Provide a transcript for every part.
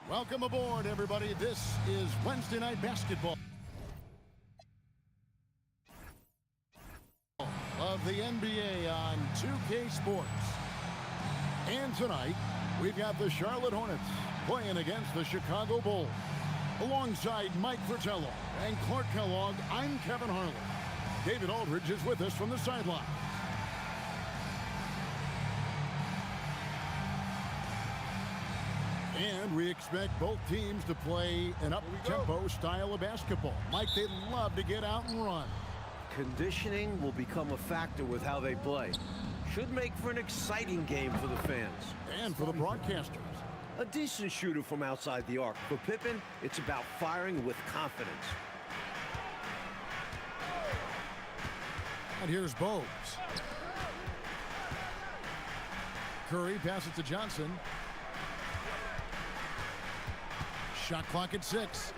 Welcome aboard, everybody. This is Wednesday Night Basketball of the NBA on 2K Sports. And tonight, we've got the Charlotte Hornets playing against the Chicago Bulls. Alongside Mike Fratello and Clark Kellogg, I'm Kevin Harlan. David Aldridge is with us from the sideline. And we expect both teams to play an up-tempo style of basketball. Mike, they love to get out and run. Conditioning will become a factor with how they play. Should make for an exciting game for the fans. And for the broadcasters. A decent shooter from outside the arc. For Pippen, it's about firing with confidence. And here's Bogues. Curry passes to Johnson. Shot clock at 6.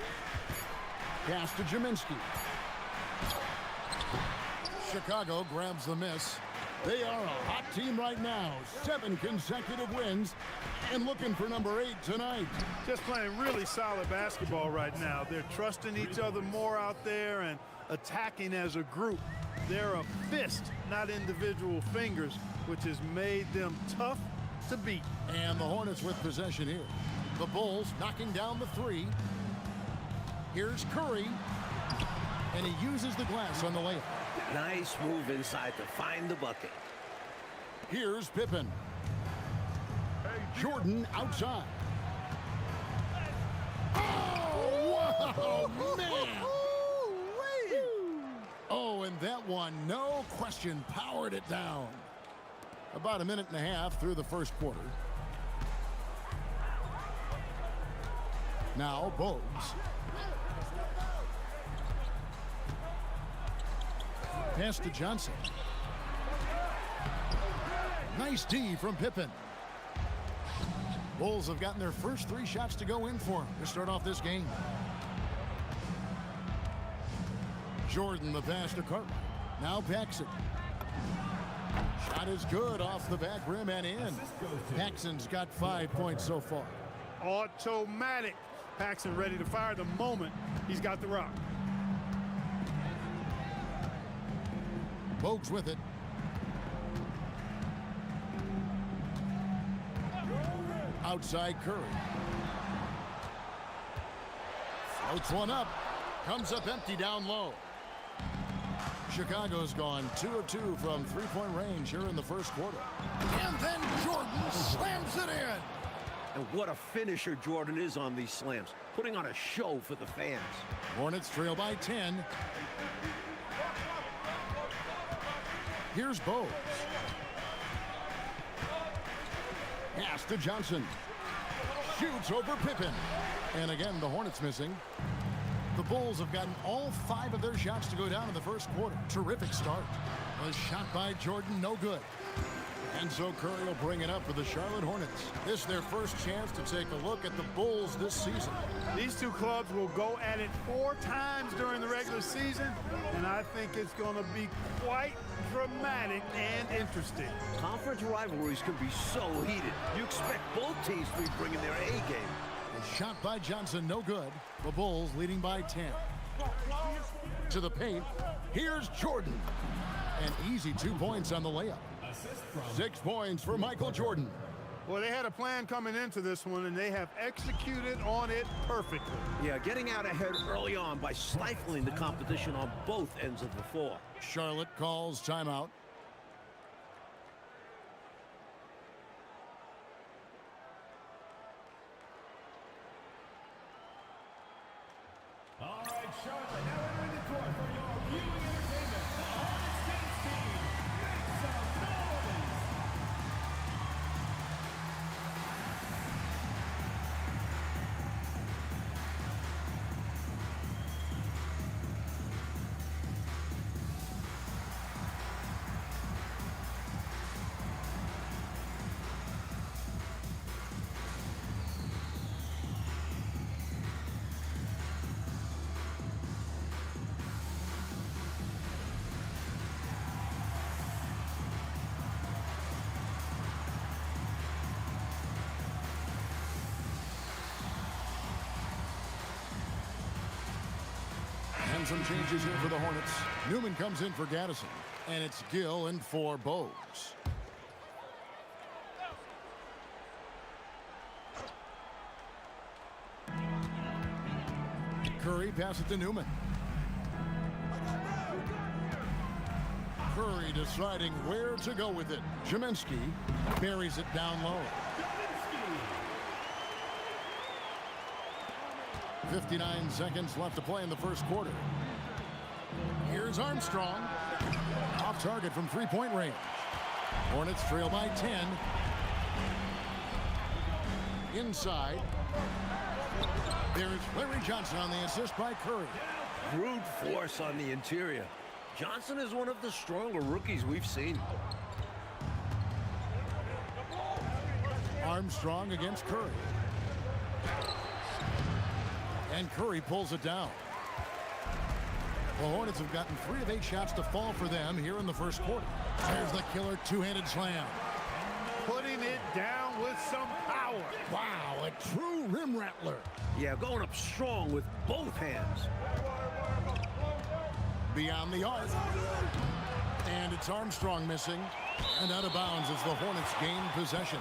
Pass to Jaminski. Chicago grabs the miss. They are a hot team right now. 7 consecutive wins and looking for number 8 tonight. Just playing really solid basketball right now. They're trusting each other more out there and attacking as a group. They're a fist, not individual fingers, which has made them tough to beat. And the Hornets with possession here. The Bulls knocking down the 3. Here's Curry. And he uses the glass on the layup. Nice move inside to find the bucket. Here's Pippen. Jordan outside. Oh, wow, man. Oh, and that one, no question, powered it down. About a minute and a half through the first quarter. Now, Bogues. Pass to Johnson. Nice D from Pippen. Bulls have gotten their first 3 shots to go in for him to start off this game. Jordan, the pass to Cartwright. Now Paxson. Shot is good off the back rim and in. Paxson's got 5 points so far. Automatic. Paxson ready to fire the moment he's got the rock. Bogues with it. Outside Curry. Floats one up. Comes up empty down low. Chicago's gone 2 of 2 from three-point range here in the first quarter. And then Jordan slams it in. And what a finisher Jordan is on these slams. Putting on a show for the fans. Hornets trail by 10. Here's Bogues. Pass to Johnson. Shoots over Pippen. And again, the Hornets missing. The Bulls have gotten all 5 of their shots to go down in the first quarter. Terrific start. A shot by Jordan, no good. And so Curry will bring it up for the Charlotte Hornets. This is their first chance to take a look at the Bulls this season. These two clubs will go at it 4 times during the regular season, and I think it's going to be quite dramatic and interesting. Conference rivalries can be so heated. You expect both teams to be bringing their A game. A shot by Johnson, no good. The Bulls leading by 10. To the paint, here's Jordan. An easy 2 points on the layup. 6 points for Michael Jordan. Well, they had a plan coming into this one, and they have executed on it perfectly. Yeah, getting out ahead early on by stifling the competition on both ends of the floor. Charlotte calls timeout. All right, Charlotte, now entering the court for your viewing entertainment. The Hornets tennis team, make some noise! And some changes here for the Hornets. Newman comes in for Gaddison. And it's Gill in for Bogues. Curry passes to Newman. Curry deciding where to go with it. Kaminsky buries it down low. 59 seconds left to play in the first quarter. Here's Armstrong. Off target from three-point range. Hornets trail by 10. Inside. There's Larry Johnson on the assist by Curry. Brute force on the interior. Johnson is one of the stronger rookies we've seen. Armstrong against Curry. And Curry pulls it down. The Hornets have gotten 3 of 8 shots to fall for them here in the first quarter. There's the killer two-handed slam. Putting it down with some power. Wow, a true rim rattler. Yeah, going up strong with both hands. Beyond the arc. And it's Armstrong missing. And out of bounds as the Hornets gain possession.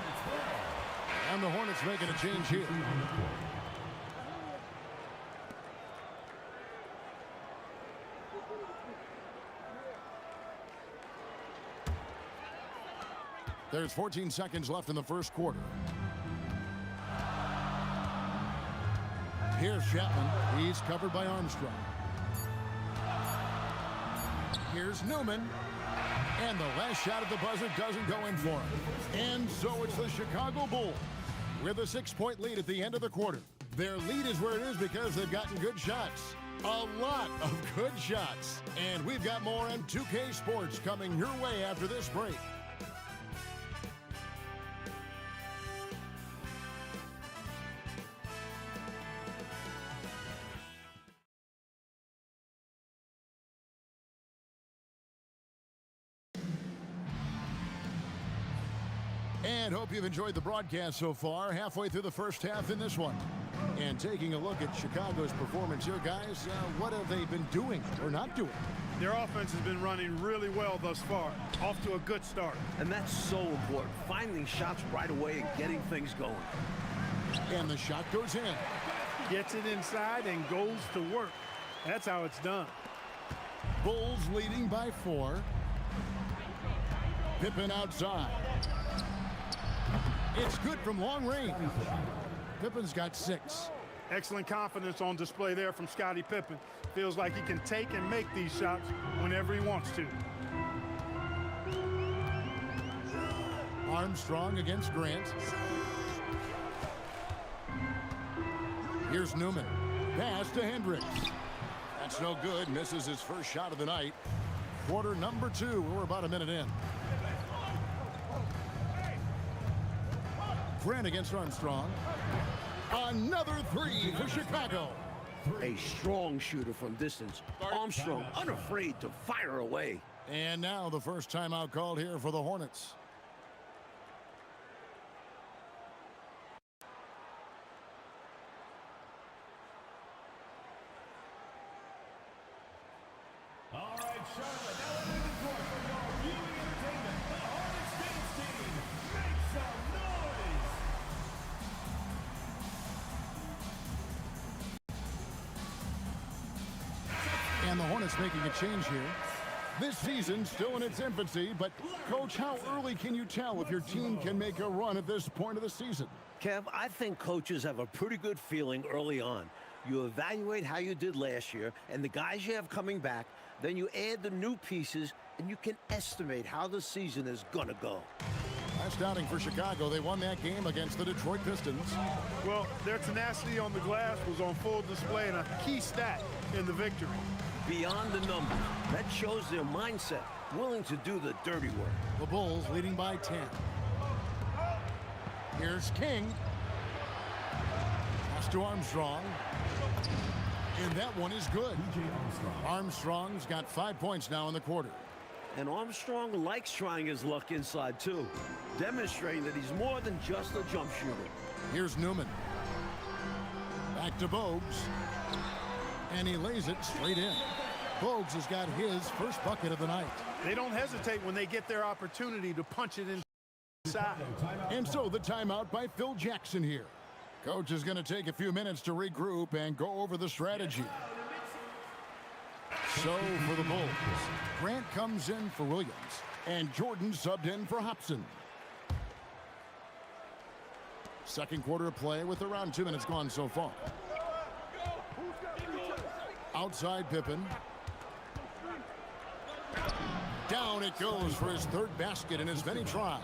And the Hornets making a change here. There's 14 seconds left in the first quarter. Here's Chapman. He's covered by Armstrong. Here's Newman. And the last shot at the buzzer doesn't go in for him. And so it's the Chicago Bulls with a 6-point lead at the end of the quarter. Their lead is where it is because they've gotten good shots. A lot of good shots. And we've got more on 2K Sports coming your way after this break. And hope you've enjoyed the broadcast so far. Halfway through the first half in this one. And taking a look at Chicago's performance here, guys, what have they been doing or not doing? Their offense has been running really well thus far. Off to a good start. And that's so important. Finding shots right away and getting things going. And the shot goes in. Gets it inside and goes to work. That's how it's done. Bulls leading by 4. Pippen outside. It's good from long range. Pippen's got 6. Excellent confidence on display there from Scottie Pippen. Feels like he can take and make these shots whenever he wants to. Armstrong against Grant. Here's Newman. Pass to Hendricks. That's no good. Misses his first shot of the night. Quarter number 2. We're about a minute in. Grant against Armstrong. Another 3 for Chicago. A strong shooter from distance. Armstrong unafraid to fire away. And now the first timeout called here for the Hornets. All right, Charlotte, now entering the court for your viewing entertainment, the Hornets dance team. Make some noise! And the Hornets making a change here. This season still in its infancy, but Coach, how early can you tell if your team can make a run at this point of the season? Kev, I think coaches have a pretty good feeling early on. You evaluate how you did last year and the guys you have coming back, then you add the new pieces, and you can estimate how the season is gonna go. Last outing for Chicago, they won that game against the Detroit Pistons. Well, their tenacity on the glass was on full display and a key stat in the victory. Beyond the numbers, that shows their mindset, willing to do the dirty work. The Bulls leading by 10. Here's King. Pass to Armstrong. And that one is good. Armstrong's got 5 points now in the quarter. And Armstrong likes trying his luck inside, too, demonstrating that he's more than just a jump shooter. Here's Newman. Back to Bogues. And he lays it straight in. Bogues has got his first bucket of the night. They don't hesitate when they get their opportunity to punch it inside. And so the timeout by Phil Jackson here. Coach is going to take a few minutes to regroup and go over the strategy. So for the Bulls, Grant comes in for Williams, and Jordan subbed in for Hobson. Second quarter of play with around 2 minutes gone so far. Outside Pippen. Down it goes for his third basket in as many tries.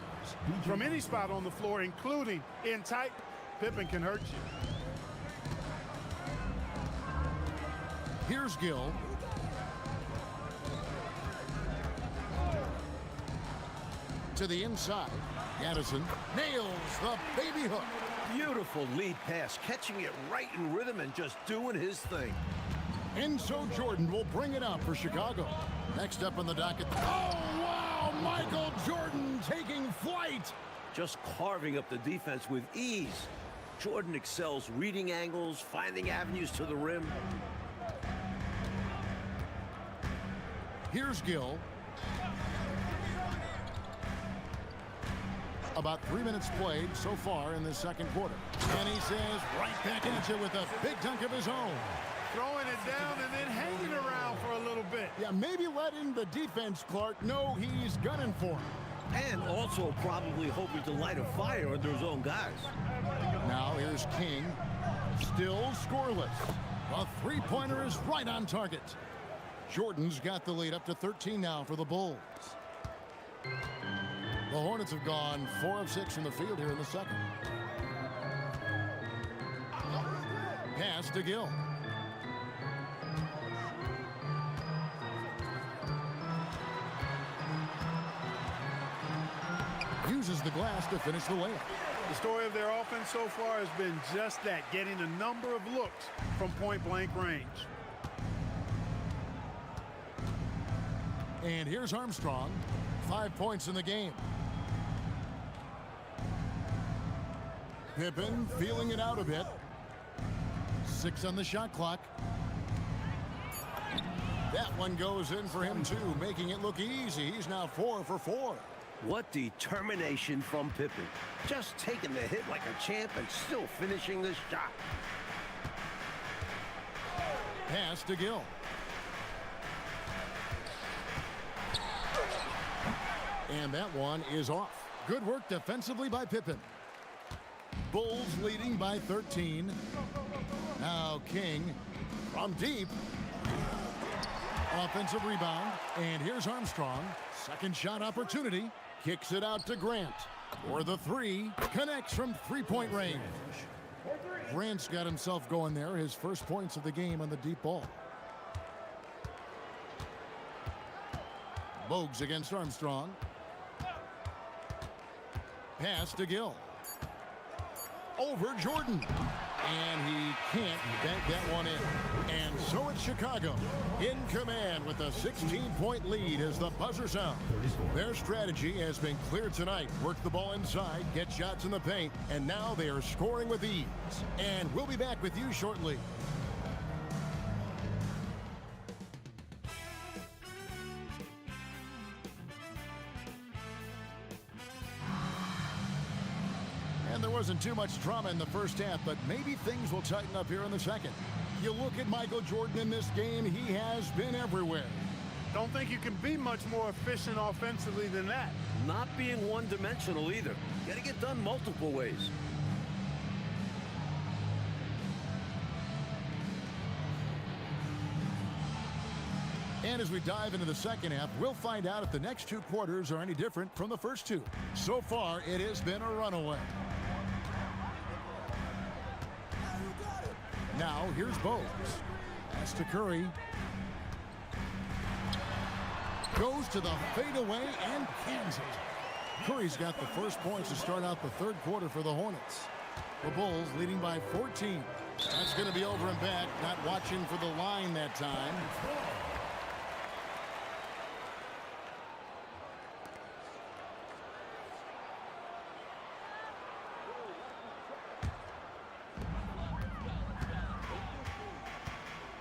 From any spot on the floor, including in tight, Pippen can hurt you. Here's Gill. To the inside. Addison nails the baby hook. Beautiful lead pass, catching it right in rhythm and just doing his thing. And so Jordan will bring it up for Chicago. Next up on the docket. Oh, wow! Michael Jordan taking flight. Just carving up the defense with ease. Jordan excels reading angles, finding avenues to the rim. Here's Gill. About 3 minutes played so far in the second quarter. And he says right back at you with a big dunk of his own. Throwing it down and then hanging around for a little bit. Yeah, maybe letting the defense, Clark, know he's gunning for him. And also probably hoping to light a fire under his own guys. Now here's King. Still scoreless. A three-pointer is right on target. Jordan's got the lead up to 13 now for the Bulls. The Hornets have gone 4 of 6 from the field here in the second. Pass to Gill. Uses the glass to finish the layup. The story of their offense so far has been just that, getting a number of looks from point-blank range. And here's Armstrong. 5 points in the game. Pippen feeling it out a bit. 6 on the shot clock. That one goes in for him too, making it look easy. He's now 4 for 4. What determination from Pippen. Just taking the hit like a champ and still finishing the shot. Pass to Gill. And that one is off. Good work defensively by Pippen. Bulls leading by 13. Now King from deep. Offensive rebound. And here's Armstrong. Second shot opportunity. Kicks it out to Grant. For the three. Connects from three-point range. Grant's got himself going there. His first points of the game on the deep ball. Bogues against Armstrong. Pass to Gill. Over Jordan. And he can't bank that one in. And so it's Chicago in command with a 16-point lead as the buzzer sounds. Their strategy has been clear tonight. Work the ball inside, get shots in the paint, and now they are scoring with ease. And we'll be back with you shortly. And there wasn't too much drama in the first half, but maybe things will tighten up here in the second. You look at Michael Jordan in this game, he has been everywhere. Don't think you can be much more efficient offensively than that. Not being one-dimensional either. Got to get done multiple ways. And as we dive into the second half, we'll find out if the next two quarters are any different from the first two. So far, it has been a runaway. Now, here's Bogues. Pass to Curry. Goes to the fadeaway and cans it. Curry's got the first points to start out the third quarter for the Hornets. The Bulls leading by 14. That's going to be over and back. Not watching for the line that time.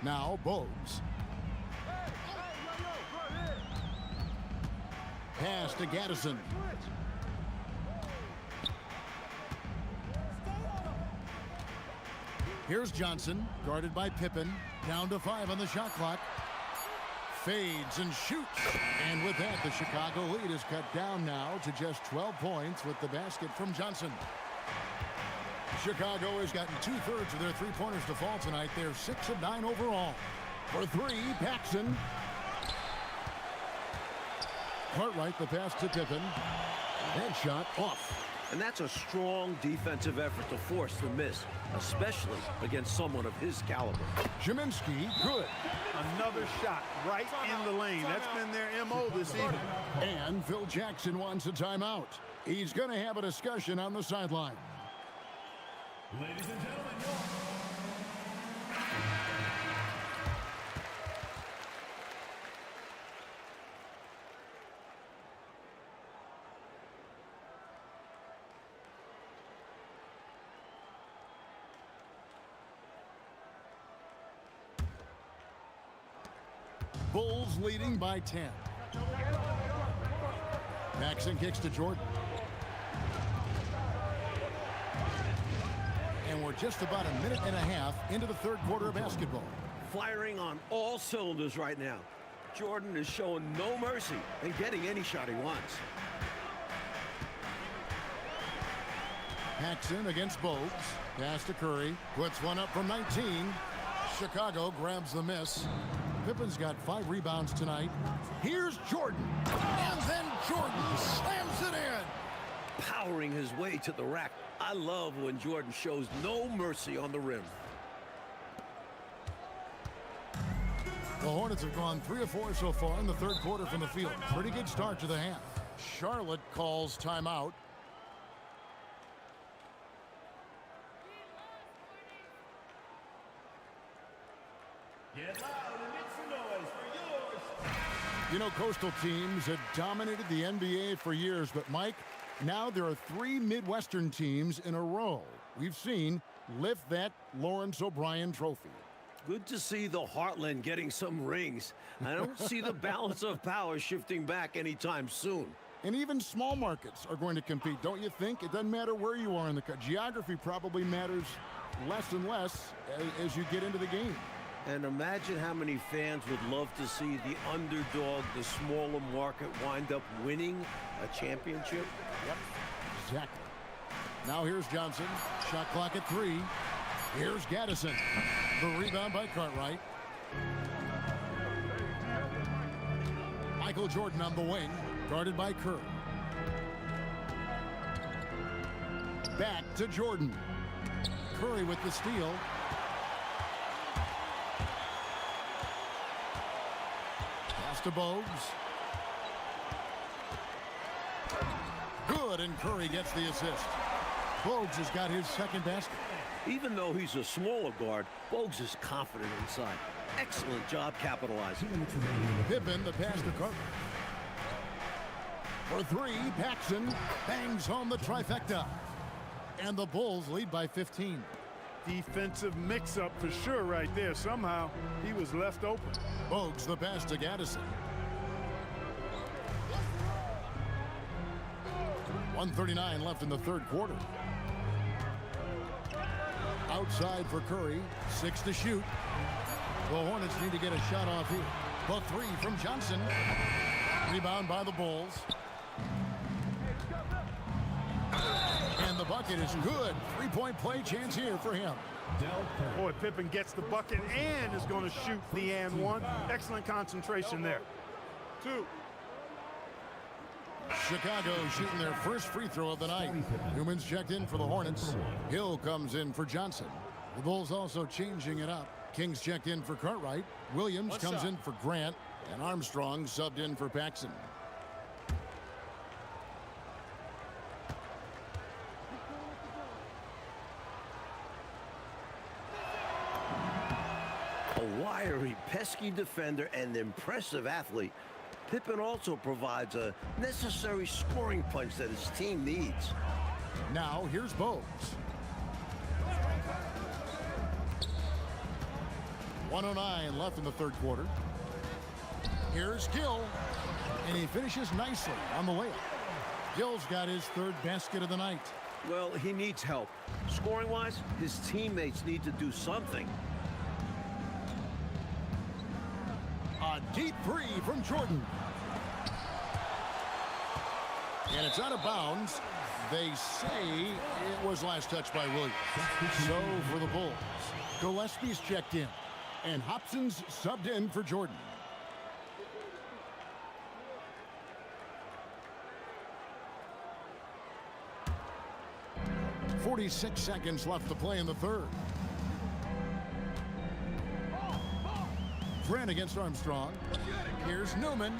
Now Bogues. Pass to Gaddison. Here's Johnson, guarded by Pippen. Down to 5 on the shot clock. Fades and shoots. And with that, the Chicago lead is cut down now to just 12 points with the basket from Johnson. Chicago has gotten 2/3 of their three-pointers to fall tonight. They're 6 of 9 overall. For 3, Paxson. Cartwright, the pass to Pippen. That shot off. And that's a strong defensive effort to force the miss, especially against someone of his caliber. Jaminski, good. Another shot right in the lane. That's been their MO this evening. And Phil Jackson wants a timeout. He's going to have a discussion on the sideline. Ladies and gentlemen, Bulls leading by 10. Paxson kicks to Jordan. And we're just about a minute and a half into the third quarter of basketball. Firing on all cylinders right now. Jordan is showing no mercy and getting any shot he wants. Paxson against Bogues. Pass to Curry. Puts one up from 19. Chicago grabs the miss. Pippen's got 5 rebounds tonight. Here's Jordan. And then Jordan slams it in. Powering his way to the rack. I love when Jordan shows no mercy on the rim. The Hornets have gone 3 of 4 so far in the third quarter from the field. Pretty good start to the half. Charlotte calls timeout. get loud and make some noise for yours. You know, coastal teams have dominated the NBA for years, but Mike, now there are 3 Midwestern teams in a row we've seen lift that Lawrence O'Brien trophy. Good to see the Heartland getting some rings. I don't see the balance of power shifting back anytime soon. And even small markets are going to compete, don't you think? It doesn't matter where you are in the country. Geography probably matters less and less as you get into the game. And imagine how many fans would love to see the underdog, the smaller market, wind up winning a championship. Yep, exactly. Now here's Johnson. Shot clock at 3. Here's Gaddison. The rebound by Cartwright. Michael Jordan on the wing, guarded by Curry. Back to Jordan. Curry with the steal. Pass to Bogues. Good, and Curry gets the assist. Bogues has got his second basket. Even though he's a smaller guard, Bogues is confident inside. Excellent job capitalizing. Pippen, the pass to Cartwright. For 3, Paxson bangs home the trifecta. And the Bulls lead by 15. Defensive mix-up for sure right there. Somehow he was left open. Bogues the pass to Gaddison. 1:39 left in the third quarter. Outside for Curry, 6 to shoot. The Hornets need to get a shot off here. The 3 from Johnson. Rebound by the Bulls. And the bucket is good. 3-point play chance here for him. Boy, Pippen gets the bucket and is going to shoot the and one. Excellent concentration there. 2. Chicago shooting their first free throw of the night. Newman's checked in for the Hornets. Hill comes in for Johnson. The Bulls also changing it up. Kings checked in for Cartwright. Williams comes in for Grant. And Armstrong subbed in for Paxson. A wiry, pesky defender and impressive athlete, Pippen also provides a necessary scoring punch that his team needs. Now here's Bogues. 1:09 left in the third quarter. Here's Gill, and he finishes nicely on the layup. Gill's got his third basket of the night. Well, he needs help. Scoring-wise, his teammates need to do something. A deep three from Jordan. And it's out of bounds. They say it was last touched by Williams. So for the Bulls, Gillespie's checked in, and Hobson's subbed in for Jordan. .46 seconds left to play in the third. Grant against Armstrong. Here's Newman.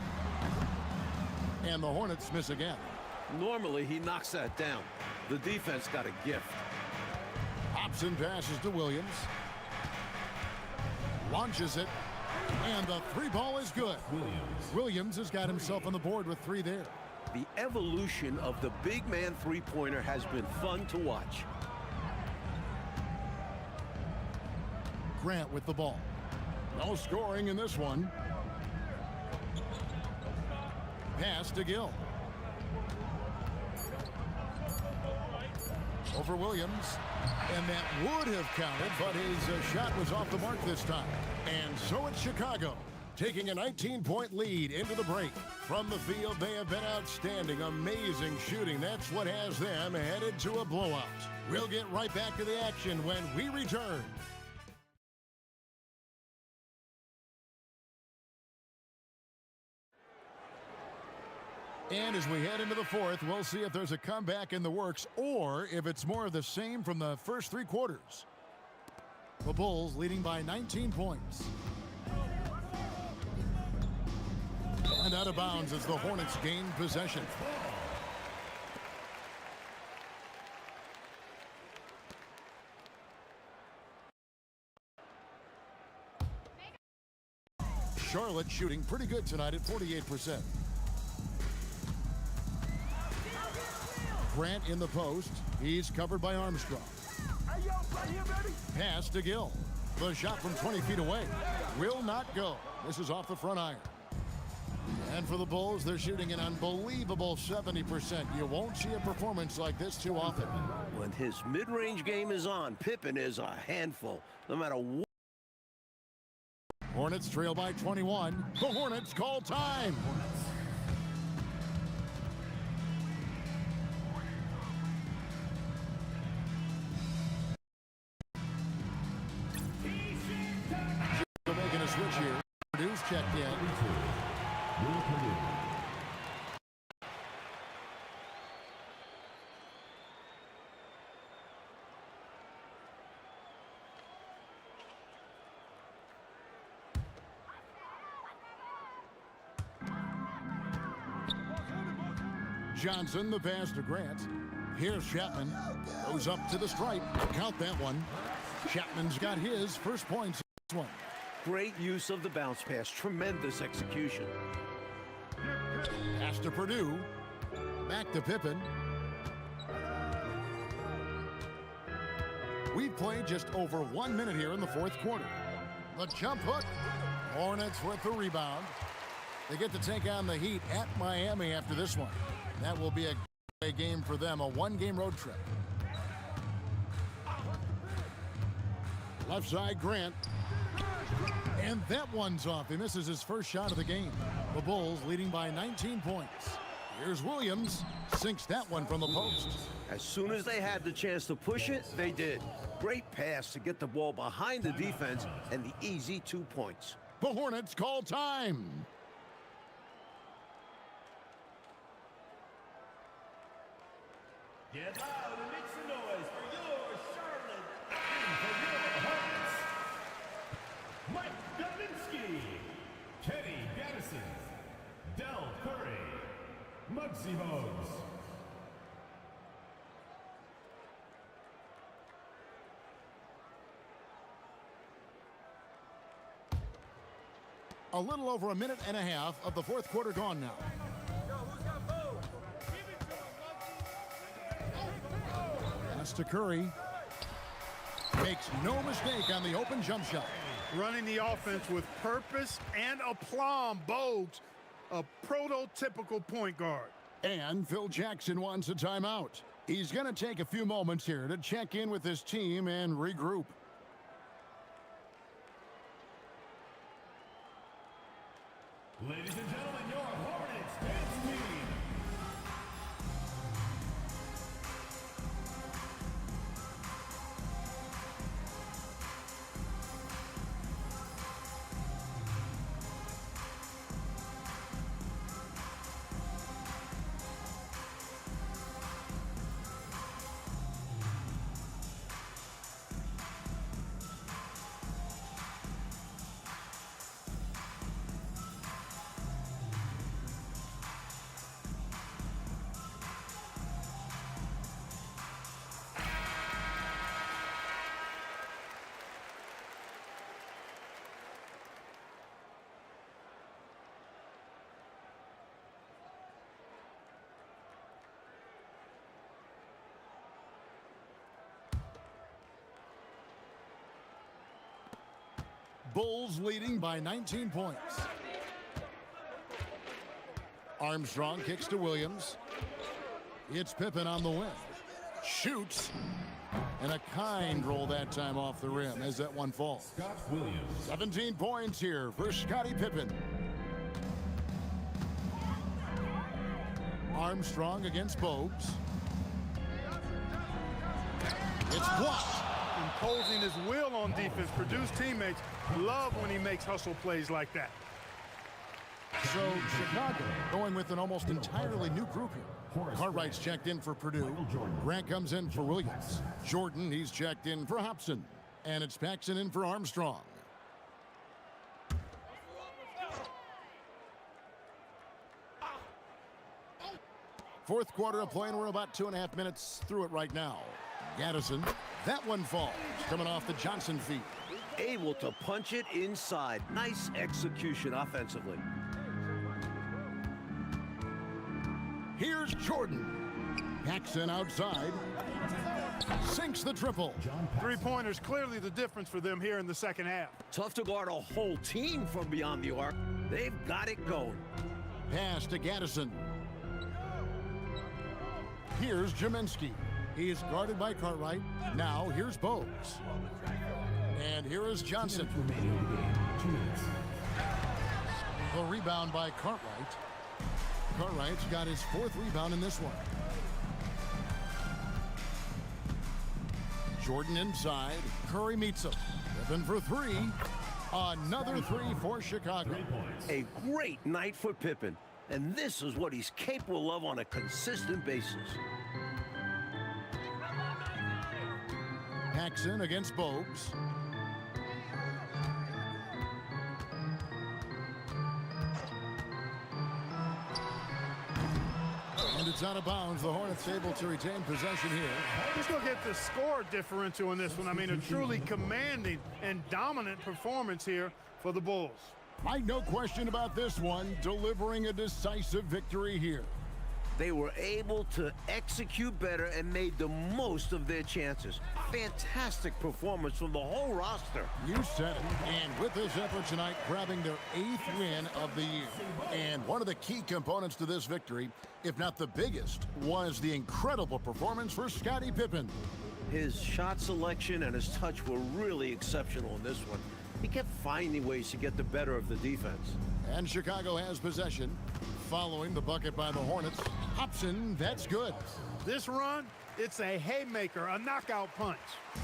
And the Hornets miss again. Normally, he knocks that down. The defense got a gift. Hobson passes to Williams. Launches it. And the three ball is good. Williams has got himself on the board with three there. The evolution of the big man three-pointer has been fun to watch. Grant with the ball. No scoring in this one. Pass to Gill. Over Williams. And that would have counted, but his shot was off the mark this time. And so it's Chicago, taking a 19-point lead into the break. From the field, they have been outstanding. Amazing shooting. That's what has them headed to a blowout. We'll get right back to the action when we return. And as we head into the fourth, we'll see if there's a comeback in the works or if it's more of the same from the first three quarters. The Bulls leading by 19 points. And out of bounds as the Hornets gain possession. Charlotte shooting pretty good tonight at 48%. Grant in the post. He's covered by Armstrong. Pass to Gill. The shot from 20 feet away will not go. This is off the front iron. And for the Bulls, they're shooting an unbelievable 70%. You won't see a performance like this too often. When his mid-range game is on, Pippen is a handful, no matter what. Hornets trail by 21. The Hornets call time. Making a switch here. Purdue's checked in. Johnson, the pass to Grant. Here's Chapman. Goes up to the stripe. Count that one. Chapman's got his first points in this one. Great use of the bounce pass. Tremendous execution. Pass to Purdue. Back to Pippen. We've played just over 1 minute here in the fourth quarter. The jump hook. Hornets with the rebound. They get to take on the Heat at Miami after this one. That will be a game for them, a one-game road trip. Left side, Grant. And that one's off. He misses his first shot of the game. The Bulls leading by 19 points. Here's Williams. Sinks that one from the post. As soon as they had the chance to push it, they did. Great pass to get the ball behind the defense and the easy 2 points. The Hornets call time. Get loud and make some noise for your Charlotte and for your Hornets. Mike Galinsky, Kenny Gaddison, Del Curry, Muggsy Bogues. A little over a minute and a half of the fourth quarter gone now. Pass to Curry. Makes no mistake on the open jump shot. running the offense with purpose and aplomb. Bogues, a prototypical point guard. And Phil Jackson wants a timeout. He's going to take a few moments here to check in with his team and regroup. Ladies and gentlemen, your Hornets dance team. Bulls leading by 19 points. Armstrong kicks to Williams. It's Pippen on the wing. Shoots. And a kind roll that time off the rim as that one falls. Scott Williams. 17 points here for Scottie Pippen. Armstrong against Bogues. It's blocked. Imposing his will on defense. Purdue's teammates love when he makes hustle plays like that. So Chicago going with an almost entirely new group here. Cartwright's checked in for Purdue. Grant comes in for Williams. Jordan, he's checked in for Hobson. And it's Paxson in for Armstrong. Fourth quarter of play, and we're about 2.5 minutes through it right now. Gaddison, that one falls, coming off the Johnson feet. Able to punch it inside. Nice execution offensively. Here's Jordan. Paxson outside. Sinks the triple. Three-pointers clearly the difference for them here in the second half. Tough to guard a whole team from beyond the arc. They've got it going. Pass to Gaddison. Here's Jaminski. He is guarded by Cartwright. Now here's Bogues. And here is Johnson. The rebound by Cartwright. Cartwright's got his fourth rebound in this one. Jordan inside. Curry meets him. Pippen for three. Another three for Chicago. A great night for Pippen. And this is what he's capable of on a consistent basis. Paxson against Bogues. And it's out of bounds. The Hornets able to retain possession here. Let's look at the score differential in this one. I mean, a truly commanding and dominant performance here for the Bulls. No question about this one, delivering a decisive victory here. They were able to execute better and made the most of their chances. Fantastic performance from the whole roster. You said it. And with this effort tonight, grabbing their 8th win of the year. And one of the key components to this victory, if not the biggest, was the incredible performance for Scottie Pippen. His shot selection and his touch were really exceptional in this one. He kept finding ways to get the better of the defense. And Chicago has possession. Following the bucket by the Hornets. Hobson, that's good. This run, it's a haymaker, a knockout punch.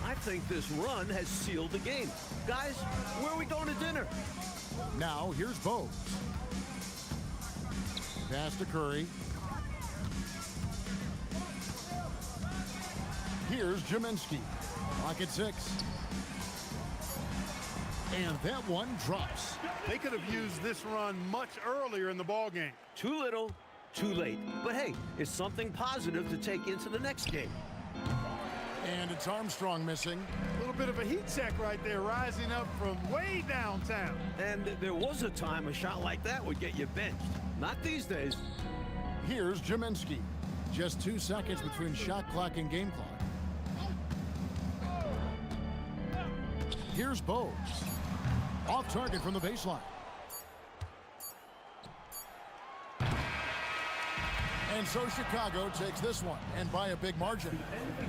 I think this run has sealed the game. Guys, where are we going to dinner? Now, here's Bogues. Pass to Curry. Here's Jaminski. Clock at 6. And that one drops. They could have used this run much earlier in the ballgame. Too little, too late. But hey, it's something positive to take into the next game. And it's Armstrong missing. A little bit of a heat check right there, rising up from way downtown. And there was a time a shot like that would get you benched. Not these days. Here's Jaminski. Just 2 seconds between shot clock and game clock. Here's Bogues. Off target from the baseline. And so Chicago takes this one, and by a big margin.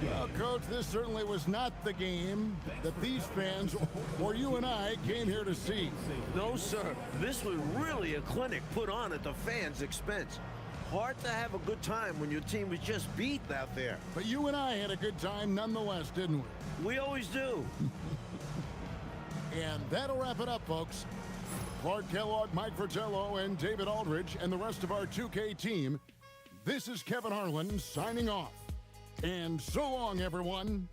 Well, Coach, this certainly was not the game that these fans, or you and I, came here to see. No, sir. This was really a clinic put on at the fans' expense. Hard to have a good time when your team was just beat out there. But you and I had a good time nonetheless, didn't we? We always do. And that'll wrap it up, folks. Clark Kellogg, Mike Fratello, and David Aldridge, and the rest of our 2K team. This is Kevin Harlan signing off. And so long, everyone.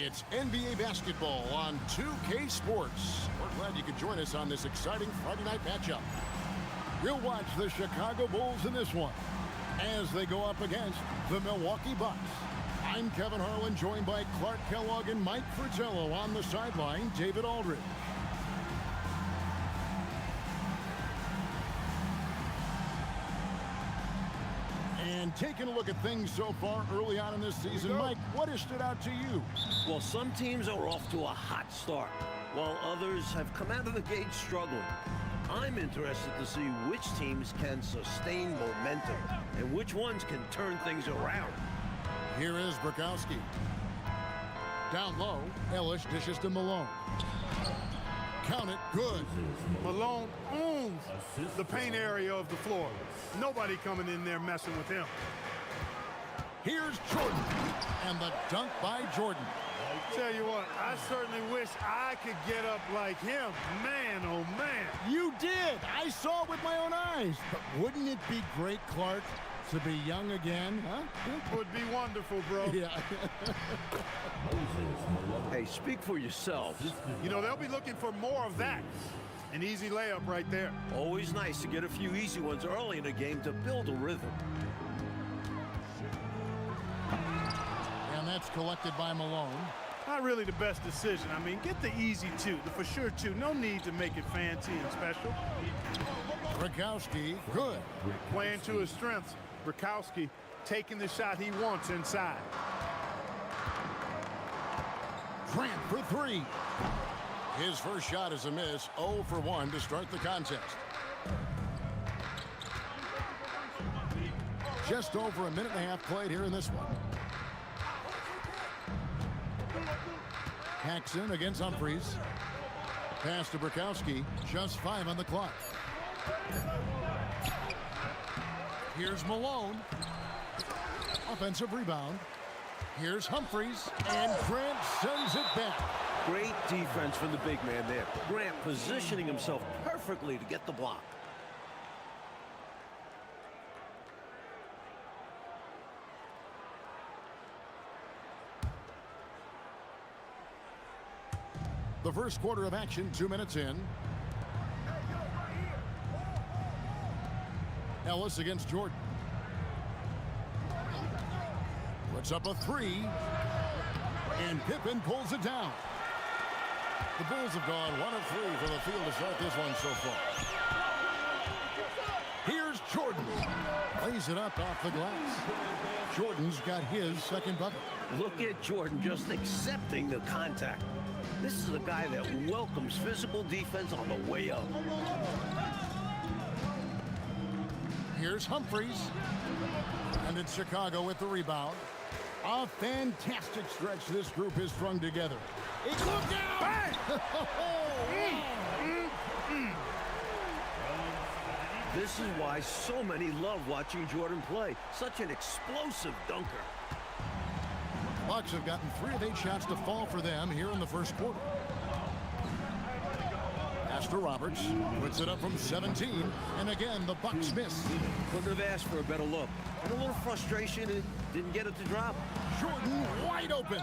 It's NBA basketball on 2K Sports. We're glad you could join us on this exciting Friday night matchup. We'll watch the Chicago Bulls in this one as they go up against the Milwaukee Bucks. I'm Kevin Harlan, joined by Clark Kellogg and Mike Fratello. On the sideline, David Aldridge. And taking a look at things so far early on in this season, Mike, what has stood out to you? Well, some teams are off to a hot start, while others have come out of the gate struggling. I'm interested to see which teams can sustain momentum and which ones can turn things around. Here is Bukowski. Down low, Ellis dishes to Malone. Count it, good. Malone owns the paint area of the floor. Nobody coming in there messing with him. Here's Jordan, and the dunk by Jordan. Tell you what, I certainly wish I could get up like him. Man, oh man. You did. I saw it with my own eyes. But wouldn't it be great, Clark, to be young again, huh? Would be wonderful, bro. Yeah. Hey, speak for yourselves. You know, they'll be looking for more of that. An easy layup right there. Always nice to get a few easy ones early in a game to build a rhythm. And that's collected by Malone. Not really the best decision. I mean, get the easy two, the for sure two. No need to make it fancy and special. Bukowski, good. Playing to his strengths. Bukowski taking the shot he wants inside. Grant for three. His first shot is a miss, 0 for 1 to start the contest. Just over a minute and a half played here in this one. Paxson against Humphries. Pass to Bukowski, just 5 on the clock. Here's Malone. Offensive rebound. Here's Humphries, and Grant sends it back. Great defense from the big man there. Grant positioning himself perfectly to get the block. The first quarter of action, 2 minutes in. Ellis against Jordan. Puts up a three. And Pippen pulls it down. The Bulls have gone 1 of 3 from the field to start this one so far. Here's Jordan. Lays it up off the glass. Jordan's got his second bucket. Look at Jordan just accepting the contact. This is a guy that welcomes physical defense on the way up. Here's Humphries. And it's Chicago with the rebound. A fantastic stretch this group has strung together. Look out! Bang! This is why so many love watching Jordan play. Such an explosive dunker. Bucks have gotten 3 of 8 shots to fall for them here in the first quarter. Pass to Roberts. Puts it up from 17. And again, the Bucks miss. Couldn't have asked for a better look. And a little frustration, it didn't get it to drop. Jordan wide open.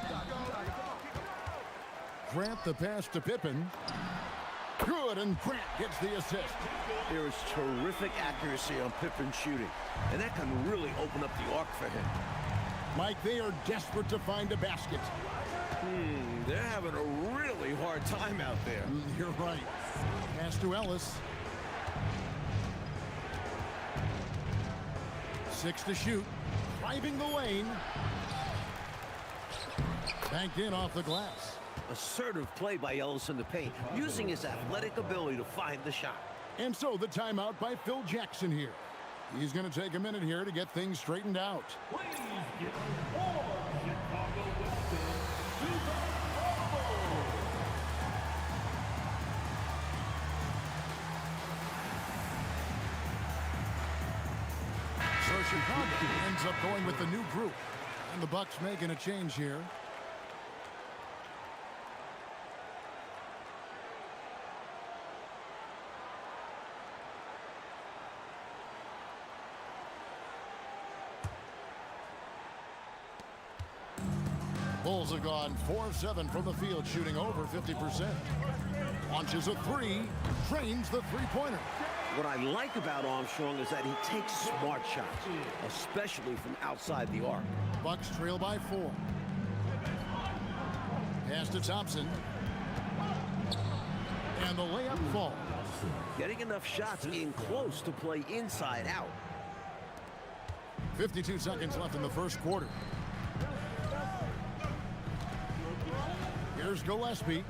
Grant the pass to Pippen. Good, and Grant gets the assist. There is terrific accuracy on Pippen's shooting, and that can really open up the arc for him. Mike, they are desperate to find a basket. They're having a really hard time out there. You're right. Pass to Ellis. 6 to shoot. Driving the lane. Banked in off the glass. Assertive play by Ellis in the paint, using his athletic ability to find the shot. And so the timeout by Phil Jackson here. He's going to take a minute here to get things straightened out. Please give a warm Chicago welcome to the Bubble. So Chicago ends up going with the new group. And the Bucks making a change here. Bulls have gone 4 of 7 from the field, shooting over 50%. Launches a 3, drains the three-pointer. What I like about Armstrong is that he takes smart shots, especially from outside the arc. Bucks trail by 4. Pass to Thompson. And the layup falls. Getting enough shots in close to play inside out. 52 seconds left in the first quarter. Here's Gillespie.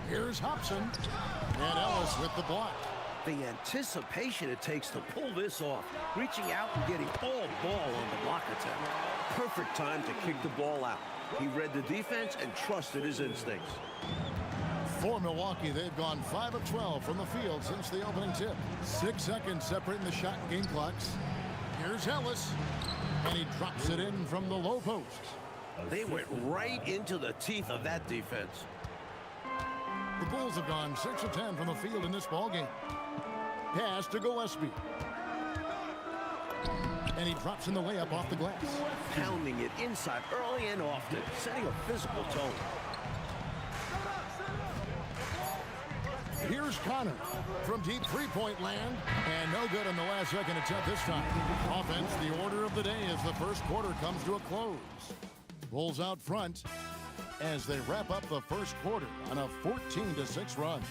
Here's Hobson. And Ellis with the block. The anticipation it takes to pull this off, reaching out and getting all ball on the block attempt. Perfect time to kick the ball out. He read the defense and trusted his instincts. For Milwaukee, they've gone 5 of 12 from the field since the opening tip. 6 seconds separating the shot and game clocks. Here's Ellis. And he drops it in from the low post. They went right into the teeth of that defense. The Bulls have gone 6 of 10 from the field in this ballgame. Pass to Gillespie. And he drops in the layup off the glass. Pounding it inside early and often, setting a physical tone. Here's Connor from deep three-point land. And no good on the last second attempt this time. Offense, the order of the day as the first quarter comes to a close. Bulls out front as they wrap up the first quarter on a 14-6 run.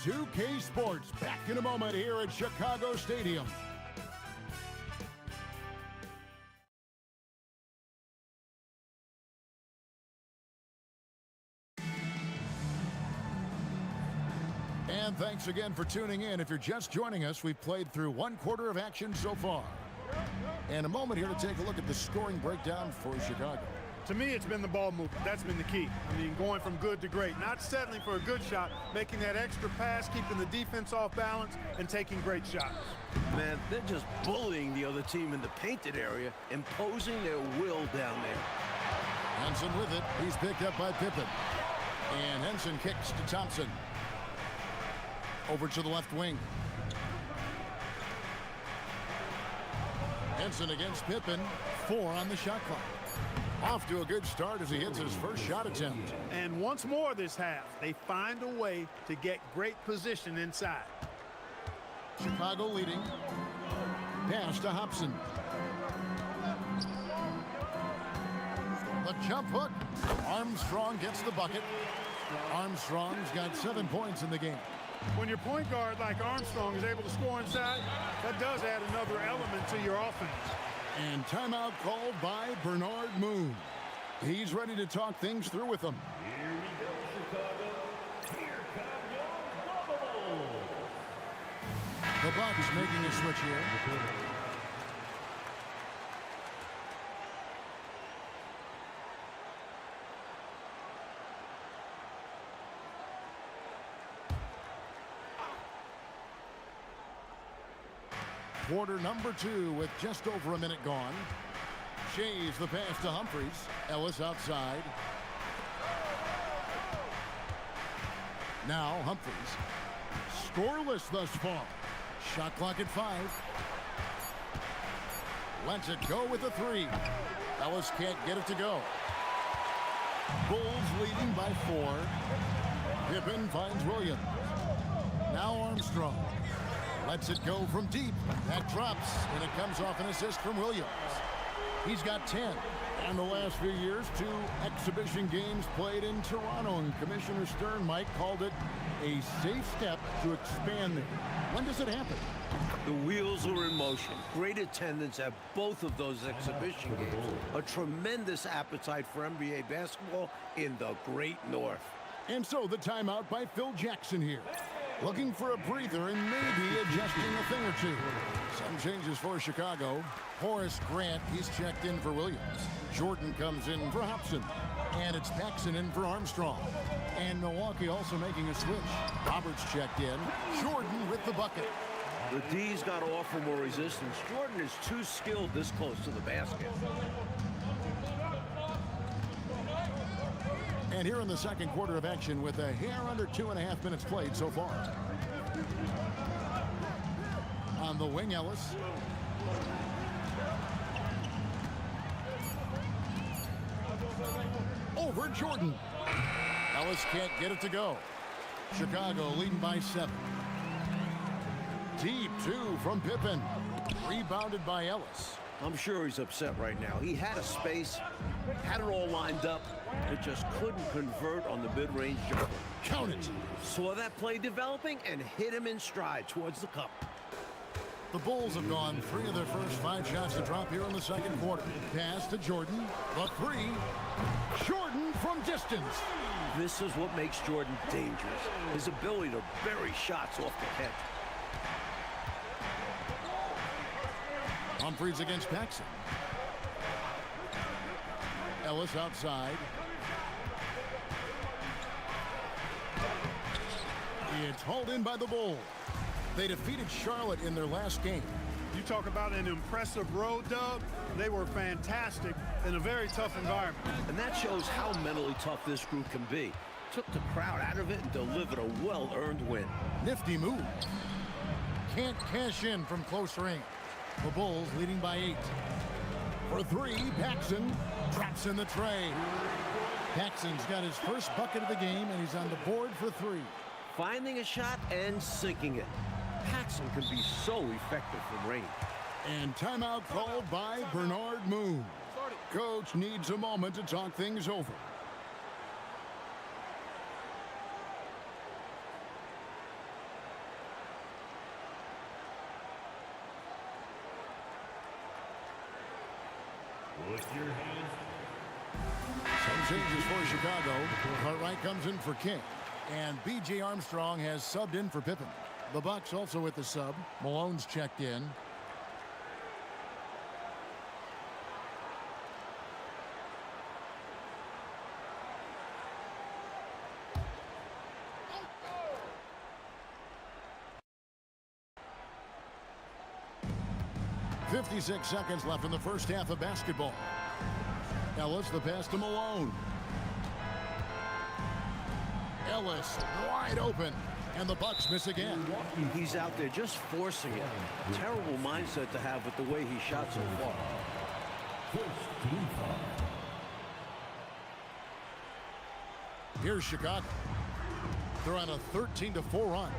2K Sports back in a moment here at Chicago Stadium. And thanks again for tuning in. If you're just joining us, we've played through 1 quarter of action so far. And a moment here to take a look at the scoring breakdown for Chicago. To me, it's been the ball movement. That's been the key. I mean, going from good to great. Not settling for a good shot, making that extra pass, keeping the defense off balance, and taking great shots. Man, they're just bullying the other team in the painted area, imposing their will down there. Henson with it. He's picked up by Pippen. And Henson kicks to Thompson. Over to the left wing. Henson against Pippen. 4 on the shot clock. Off to a good start as he hits his first shot attempt. And once more this half, they find a way to get great position inside. Chicago leading. Pass to Hobson. The jump hook. Armstrong gets the bucket. Armstrong's got 7 points in the game. When your point guard like Armstrong is able to score inside, that does add another element to your offense. And timeout called by Bernard Moon. He's ready to talk things through with them. Here we go, Chicago. Here come your Bubble. The Bucks making a switch here. Quarter number 2 with just over a minute gone. Shays the pass to Humphries. Ellis outside. Now Humphries. Scoreless thus far. Shot clock at 5. Lets it go with a 3. Ellis can't get it to go. Bulls leading by 4. Pippen finds Williams. Now Armstrong. Lets it go from deep. That drops, and it comes off an assist from Williams. He's got 10. And the last few years, 2 exhibition games played in Toronto, and Commissioner Stern, Mike, called it a safe step to expand there. When does it happen? The wheels are in motion. Great attendance at both of those exhibition games. A tremendous appetite for NBA basketball in the Great North. And so the timeout by Phil Jackson here. Looking for a breather and maybe adjusting a thing or two. Some changes for Chicago. Horace Grant, he's checked in for Williams. Jordan comes in for Hobson. And it's Paxson in for Armstrong. And Milwaukee also making a switch. Roberts checked in. Jordan with the bucket. The D's got to offer more resistance. Jordan is too skilled this close to the basket. And here in the second quarter of action with a hair under 2.5 minutes played so far. On the wing, Ellis. Over Jordan. Ellis can't get it to go. Chicago leading by 7. Deep 2 from Pippen. Rebounded by Ellis. I'm sure he's upset right now. He had a space, had it all lined up, but just couldn't convert on the mid-range jumper. Count it. Saw that play developing and hit him in stride towards the cup. The Bulls have gone 3 of their first 5 shots to drop here in the second quarter. Pass to Jordan. The 3. Jordan from distance. This is what makes Jordan dangerous. His ability to bury shots off the catch. Humphries against Paxson. Ellis outside. It's hauled in by the Bulls. They defeated Charlotte in their last game. You talk about an impressive road dub. They were fantastic in a very tough environment. And that shows how mentally tough this group can be. Took the crowd out of it and delivered a well-earned win. Nifty move. Can't cash in from close range. The Bulls leading by 8. For 3, Paxson traps in the tray. Paxson's got his first bucket of the game, and he's on the board for 3. Finding a shot and sinking it. Paxson can be so effective from range. And timeout called by Bernard Moon. Coach needs a moment to talk things over. Put your hands. Some changes for Chicago. Cartwright comes in for King. And B.J. Armstrong has subbed in for Pippen. The Bucks also with the sub. Malone's checked in. .56 seconds left in the first half of basketball. Ellis, the pass to Malone. Ellis wide open, and the Bucks miss again. He's out there just forcing it. Terrible mindset to have with the way he shot so far. First team foul. Here's Chicago. They're on a 13-4 run.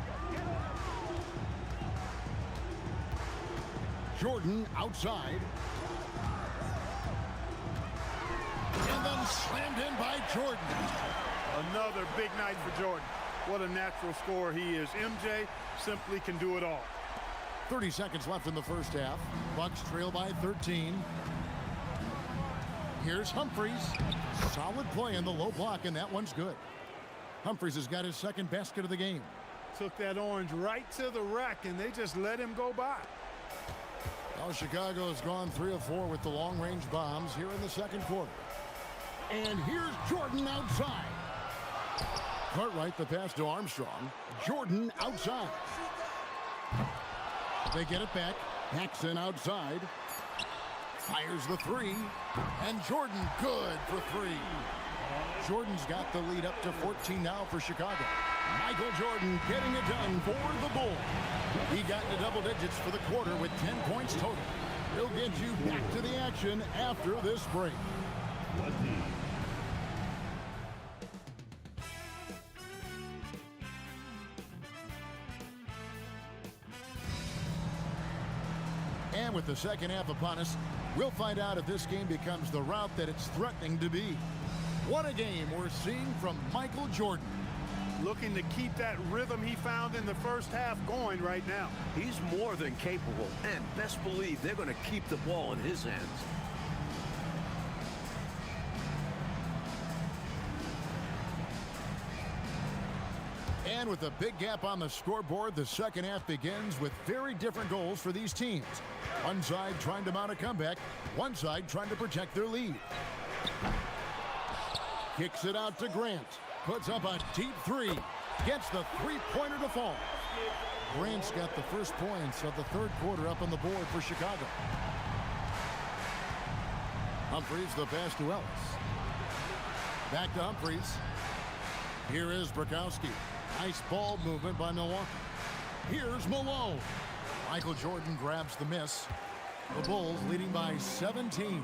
Jordan outside. And then slammed in by Jordan. Another big night for Jordan. What a natural scorer he is. MJ simply can do it all. 30 seconds left in the first half. Bucks trail by 13. Here's Humphries. Solid play in the low block, and that one's good. Humphries has got his second basket of the game. Took that orange right to the rack, and they just let him go by. Well, Chicago has gone 3 of 4 with the long-range bombs here in the second quarter. And here's Jordan outside. Cartwright, the pass to Armstrong. Jordan outside. They get it back. Paxson outside. Fires the 3. And Jordan good for 3. Jordan's got the lead up to 14 now for Chicago. Michael Jordan getting it done for the Bulls. He got into double digits for the quarter with 10 points total. We'll get you back to the action after this break. 20. And with the second half upon us, we'll find out if this game becomes the route that it's threatening to be. What a game we're seeing from Michael Jordan. Looking to keep that rhythm he found in the first half going right now. He's more than capable, and best believe they're going to keep the ball in his hands. And with a big gap on the scoreboard, the second half begins with very different goals for these teams. One side trying to mount a comeback, one side trying to protect their lead. Kicks it out to Grant. Puts up a deep three. Gets the three-pointer to fall. Grant's got the first points of the third quarter up on the board for Chicago. Humphries the pass to Ellis. Back to Humphries. Here is Brakowski. Nice ball movement by Milwaukee. Here's Malone. Michael Jordan grabs the miss. The Bulls leading by 17.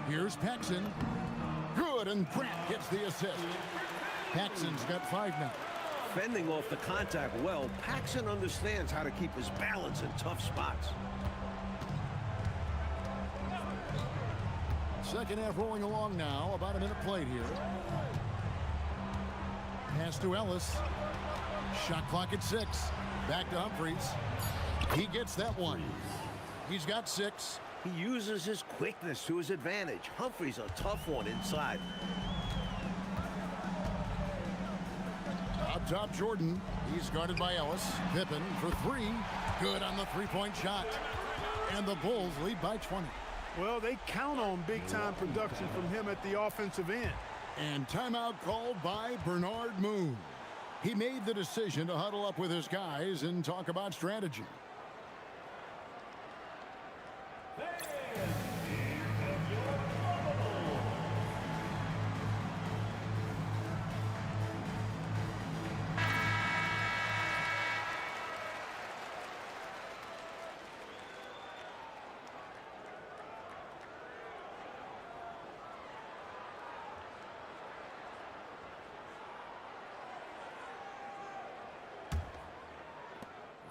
Here's Paxson. Good, and Grant gets the assist. Paxson's got 5 now. Fending off the contact well, Paxson understands how to keep his balance in tough spots. Second half rolling along now. About a minute played here. Pass to Ellis. Shot clock at 6. Back to Humphries. He gets that one. He's got 6. He uses his quickness to his advantage. Humphries a tough one inside. Up top, Jordan. He's guarded by Ellis. Pippen for 3. Good on the three-point shot. And the Bulls lead by 20. Well, they count on big-time production from him at the offensive end. And timeout called by Bernard Moon. He made the decision to huddle up with his guys and talk about strategy.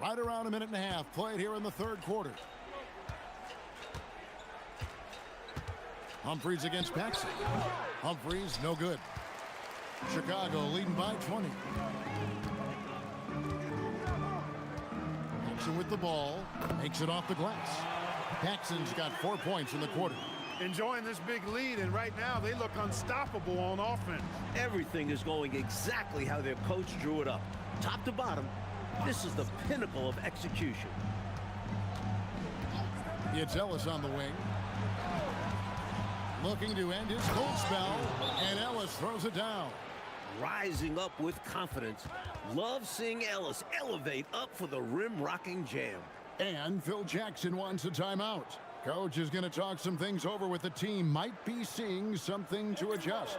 Right around a minute and a half played here in the third quarter. Humphries against Paxson. Humphries, no good. Chicago leading by 20. Paxson with the ball. Makes it off the glass. Paxson's got 4 points in the quarter. Enjoying this big lead, and right now they look unstoppable on offense. Everything is going exactly how their coach drew it up. Top to bottom, this is the pinnacle of execution. It's Ellis on the wing. Looking to end his cold spell, and Ellis throws it down. Rising up with confidence. Love seeing Ellis elevate up for the rim-rocking jam. And Phil Jackson wants a timeout. Coach is going to talk some things over with the team. Might be seeing something to adjust.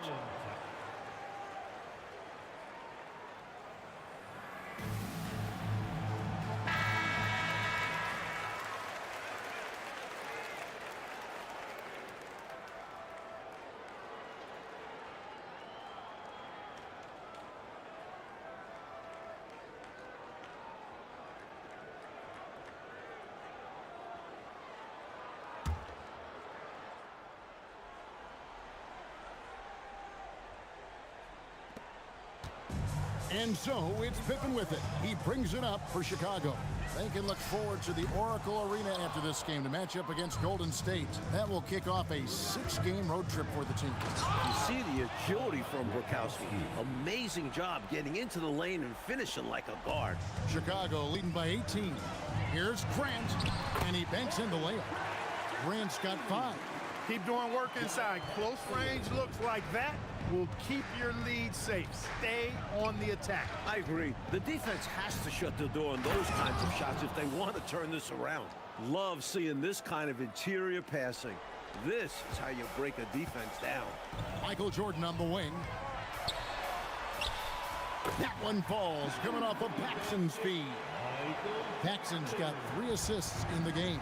And so it's Pippen with it. He brings it up for Chicago. They can look forward to the Oracle Arena after this game to match up against Golden State. That will kick off a 6-game road trip for the team. You see the agility from Brakowski. Amazing job getting into the lane and finishing like a guard. Chicago leading by 18. Here's Grant, and he banks in the layup. Grant's got 5. Keep doing work inside. Close range looks like that will keep your lead safe. Stay on the attack. I agree. The defense has to shut the door on those kinds of shots if they want to turn this around. Love seeing this kind of interior passing. This is how you break a defense down. Michael Jordan on the wing. That one falls, coming off of Paxson's speed. Paxson's got 3 assists in the game.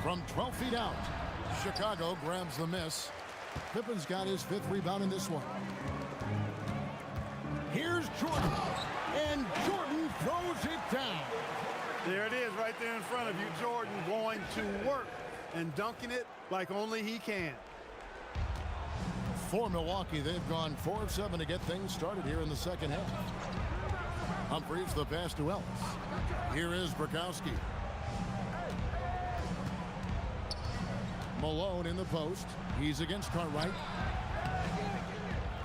From 12 feet out, Chicago grabs the miss. Pippen's got his 5th rebound in this one. Here's Jordan, and Jordan throws it down. There it is right there in front of you. Jordan going to work and dunking it like only he can. For Milwaukee, they've gone 4 of 7 to get things started here in the second half. Humphries the pass to Ellis. Here is Bukowski. Malone in the post. He's against Cartwright.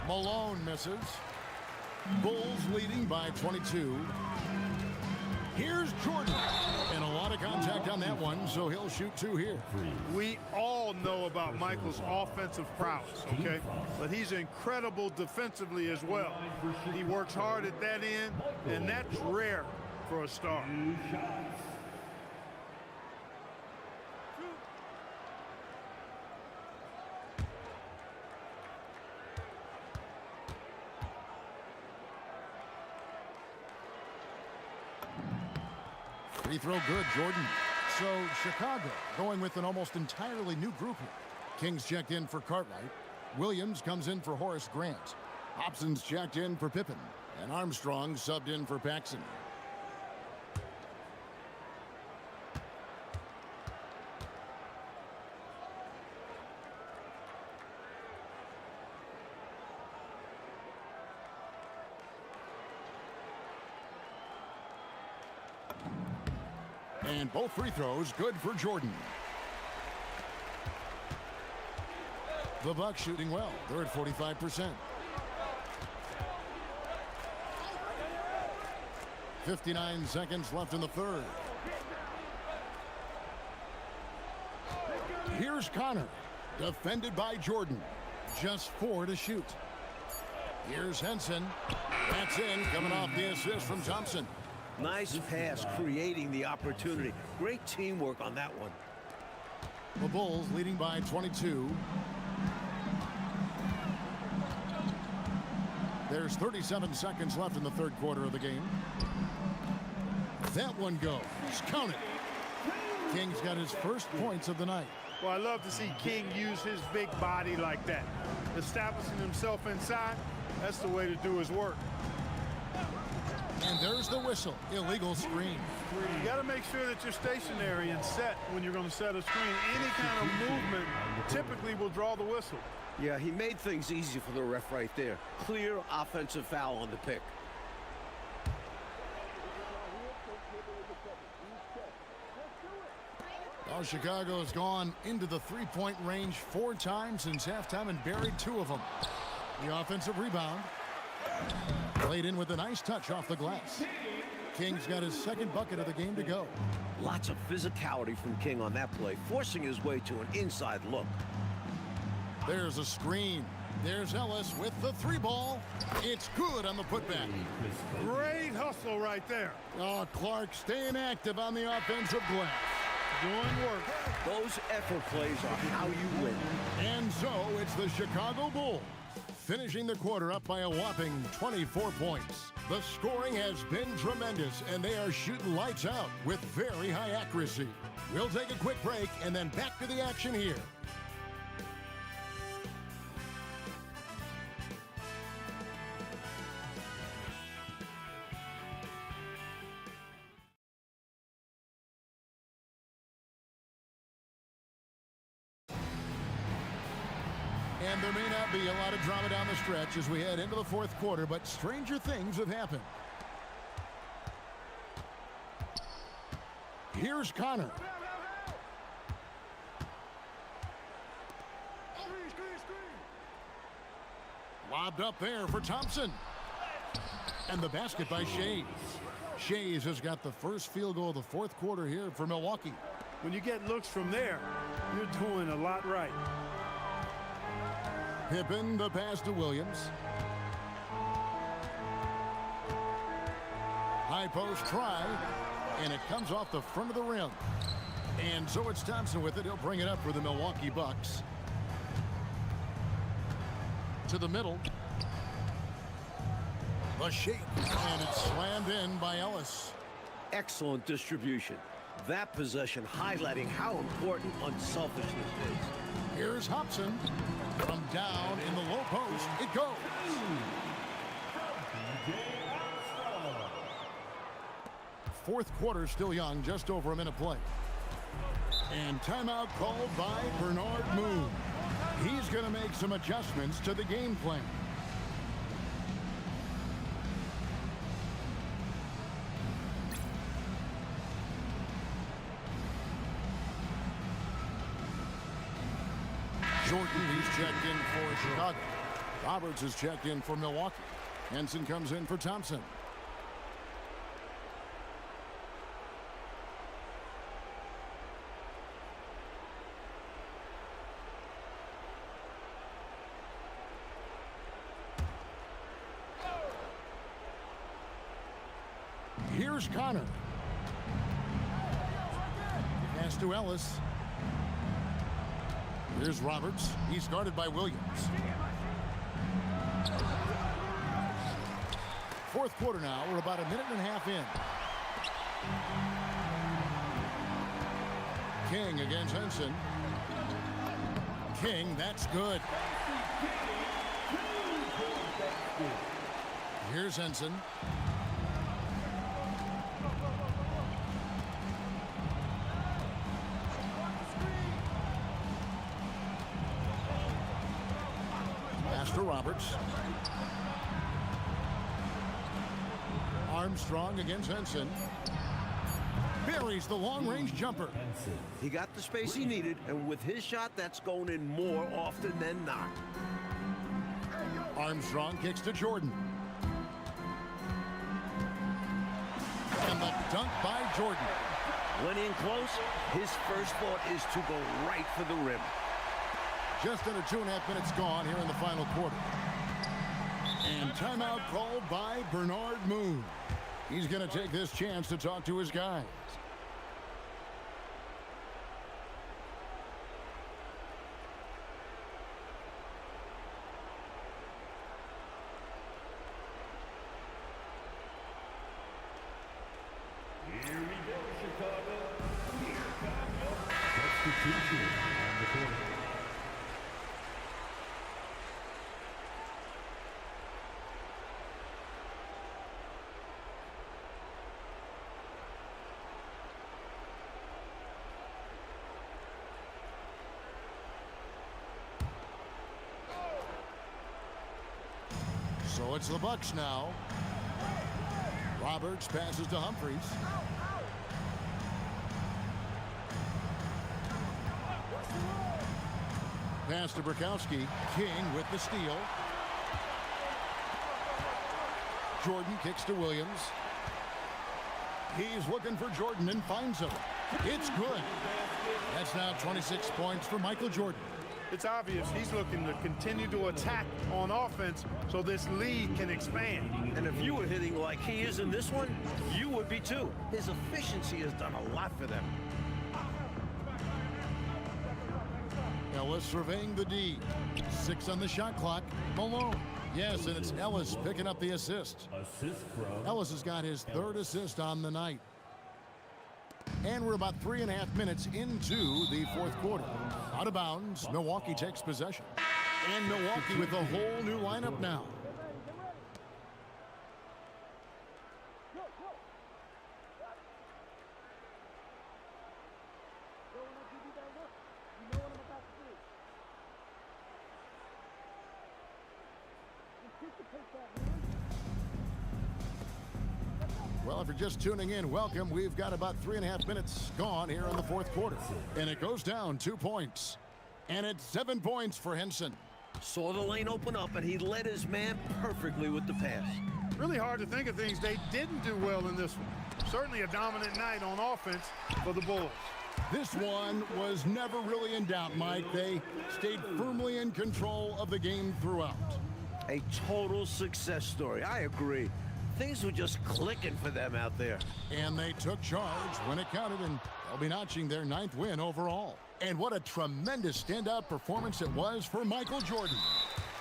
Malone misses. Bulls leading by 22. Here's Jordan. And a lot of contact on that one, so he'll shoot 2 here. We all know about Michael's offensive prowess, okay? But he's incredible defensively as well. He works hard at that end, and that's rare for a star. Free throw good, Jordan. So Chicago going with an almost entirely new group here. Kings checked in for Cartwright. Williams comes in for Horace Grant. Hobson's checked in for Pippen. And Armstrong subbed in for Paxson. And both free throws good for Jordan. The Bucks shooting well. They're at 45%. 59 seconds left in the third. Here's Connor. Defended by Jordan. Just 4 to shoot. Here's Henson. That's in, coming off the assist from Thompson. Nice pass, creating the opportunity. Great teamwork on that one. The Bulls leading by 22. There's 37 seconds left in the third quarter of the game. That one goes. Count it. King's got his first points of the night. Well, I love to see King use his big body like that. Establishing himself inside, that's the way to do his work. And there's the whistle. Illegal screen. You got to make sure that you're stationary and set when you're going to set a screen. Any kind of movement typically will draw the whistle. Yeah, he made things easy for the ref right there. Clear offensive foul on the pick. Well, Chicago has gone into the three-point range 4 times since halftime and buried 2 of them. The offensive rebound. Played in with a nice touch off the glass. King's got his second bucket of the game to go. Lots of physicality from King on that play, forcing his way to an inside look. There's a screen. There's Ellis with the 3-ball. It's good on the putback. Great hustle right there. Oh, Clark staying active on the offensive glass. Doing work. Those effort plays are how you win. And so it's the Chicago Bulls finishing the quarter up by a whopping 24 points. The scoring has been tremendous, and they are shooting lights out with very high accuracy. We'll take a quick break and then back to the action here. And there may not be a lot of drama down the stretch as we head into the fourth quarter, but stranger things have happened. Here's Connor. Lobbed up there for Thompson. And the basket by Shays. Shays has got the first field goal of the fourth quarter here for Milwaukee. When you get looks from there, you're doing a lot right. Pippen, the pass to Williams. High post try, and it comes off the front of the rim. And so it's Thompson with it. He'll bring it up for the Milwaukee Bucks. To the middle. The shake, and it's slammed in by Ellis. Excellent distribution. That possession highlighting how important unselfishness is. Here's Hobson. From down in the low post, it goes. Fourth quarter still young, just over a minute play. And timeout called by Bernard Moon. He's going to make some adjustments to the game plan. Jordan, he's checked in for Chicago. Roberts is checked in for Milwaukee. Henson comes in for Thompson. Here's Connor. Pass to Ellis. Here's Roberts. He's guarded by Williams. Fourth quarter now. We're about a minute and a half in. King against Henson. King, that's good. Here's Henson. To Roberts. Armstrong against Henson. Buries the long-range jumper. He got the space he needed, and with his shot, that's going in more often than not. Armstrong kicks to Jordan. And the dunk by Jordan. When in close, his first thought is to go right for the rim. Just under 2.5 minutes gone here in the final quarter. And timeout called by Bernard Moon. He's going to take this chance to talk to his guys. Here we go, Chicago. Here comes your substitution on the court. So it's the Bucks now. Roberts passes to Humphries. Pass to Bukowski. King with the steal. Jordan kicks to Williams. He's looking for Jordan and finds him. It's good. That's now 26 points for Michael Jordan. It's obvious he's looking to continue to attack on offense so this lead can expand. And if you were hitting like he is in this one, you would be too. His efficiency has done a lot for them. Ellis surveying the D. 6 on the shot clock. Malone. Yes, and it's Ellis picking up the assist. Assist from Ellis has got his third assist on the night. And we're about 3.5 minutes into the fourth quarter. Out of bounds, Milwaukee takes possession. And Milwaukee with a whole new lineup now. Well, if you're just tuning in, welcome. We've got about 3.5 minutes gone here in the fourth quarter. And it goes down 2 points. And it's 7 points for Henson. Saw the lane open up, and he led his man perfectly with the pass. Really hard to think of things they didn't do well in this one. Certainly a dominant night on offense for the Bulls. This one was never really in doubt, Mike. They stayed firmly in control of the game throughout. A total success story. I agree. Things were just clicking for them out there. And they took charge when it counted, and they'll be notching their 9th win overall. And what a tremendous standout performance it was for Michael Jordan.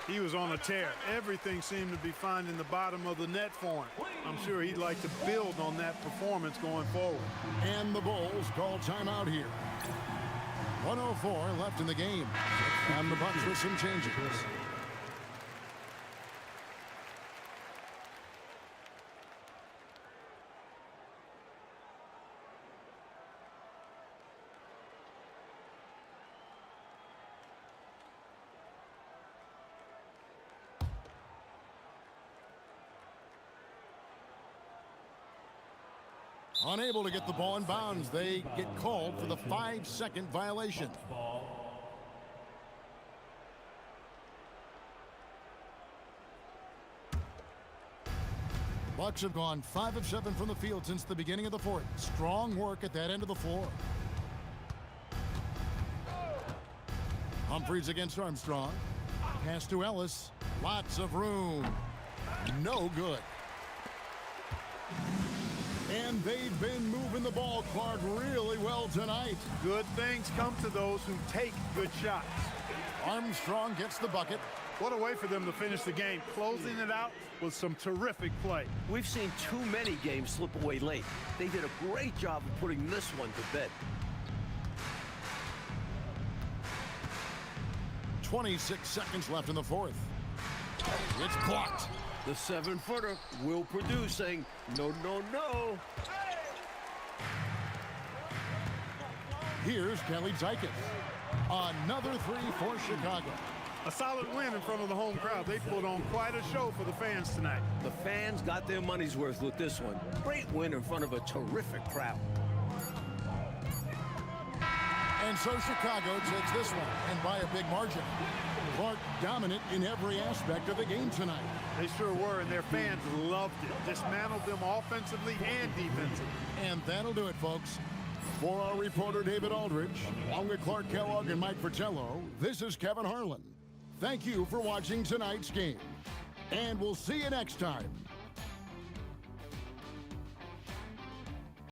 He was on a tear. Everything seemed to be finding the bottom of the net for him. I'm sure he'd like to build on that performance going forward. And the Bulls call timeout here. 104 left in the game. And the Bucks with some changes. Unable to get the ball in bounds. They get called for the 5-second violation. Bucks have gone 5 of 7 from the field since the beginning of the fourth. Strong work at that end of the floor. Humphries against Armstrong. Pass to Ellis. Lots of room. No good. And they've been moving the ball, Clark, really well tonight. Good things come to those who take good shots. Armstrong gets the bucket. What a way for them to finish the game, closing it out with some terrific play. We've seen too many games slip away late. They did a great job of putting this one to bed. 26 seconds left in the fourth. It's blocked. The 7-footer will produce, saying, no, no, no. Here's Kelly Tykes. Another three for Chicago. A solid win in front of the home crowd. They put on quite a show for the fans tonight. The fans got their money's worth with this one. Great win in front of a terrific crowd. And so Chicago takes this one, and by a big margin. Clark dominant in every aspect of the game tonight. They sure were, and their fans loved it. Dismantled them offensively and defensively. And that'll do it, folks. For our reporter, David Aldridge, along with Clark Kellogg and Mike Fratello, this is Kevin Harlan. Thank you for watching tonight's game. And we'll see you next time